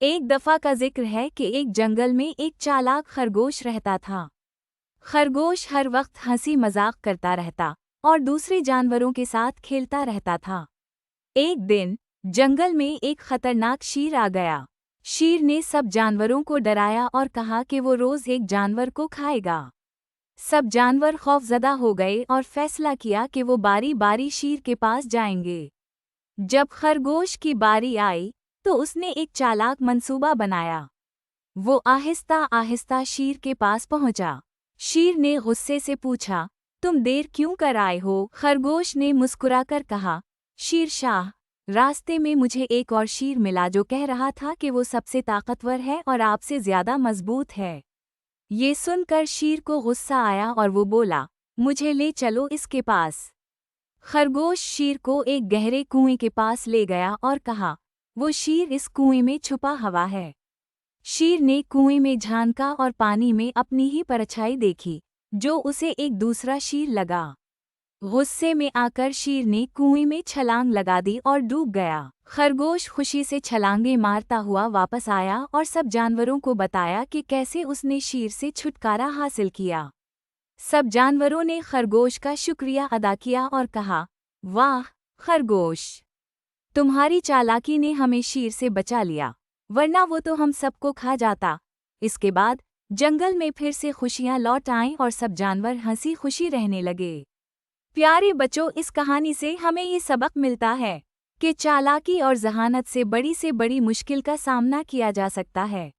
एक दफा का जिक्र है कि एक जंगल में एक चालाक खरगोश रहता था। खरगोश हर वक्त हंसी मजाक करता रहता और दूसरे जानवरों के साथ खेलता रहता था। एक दिन जंगल में एक खतरनाक शेर आ गया। शेर ने सब जानवरों को डराया और कहा कि वो रोज एक जानवर को खाएगा। सब जानवर खौफजदा हो गए और फैसला किया कि वो बारी बारी शेर के पास जाएंगे। जब खरगोश की बारी आई तो उसने एक चालाक मंसूबा बनाया। वो आहिस्ता आहिस्ता शेर के पास पहुंचा। शेर ने गुस्से से पूछा, तुम देर क्यों कर आए हो? खरगोश ने मुस्कुराकर कहा, शेर शाह, रास्ते में मुझे एक और शेर मिला जो कह रहा था कि वो सबसे ताकतवर है और आपसे ज्यादा मजबूत है। ये सुनकर शेर को गुस्सा आया और वो बोला, मुझे ले चलो इसके पास। खरगोश शेर को एक गहरे कुएं के पास ले गया और कहा, वो शेर इस कुएं में छुपा हुआ है। शेर ने कुएं में झांका और पानी में अपनी ही परछाई देखी, जो उसे एक दूसरा शेर लगा। गुस्से में आकर शेर ने कुएं में छलांग लगा दी और डूब गया। खरगोश खुशी से छलांगे मारता हुआ वापस आया और सब जानवरों को बताया कि कैसे उसने शेर से छुटकारा हासिल किया। सब जानवरों ने खरगोश का शुक्रिया अदा किया और कहा, वाह खरगोश, तुम्हारी चालाकी ने हमें शेर से बचा लिया, वरना वो तो हम सबको खा जाता। इसके बाद जंगल में फिर से खुशियां लौट आईं और सब जानवर हंसी खुशी रहने लगे। प्यारे बच्चों, इस कहानी से हमें ये सबक मिलता है कि चालाकी और जहानत से बड़ी मुश्किल का सामना किया जा सकता है।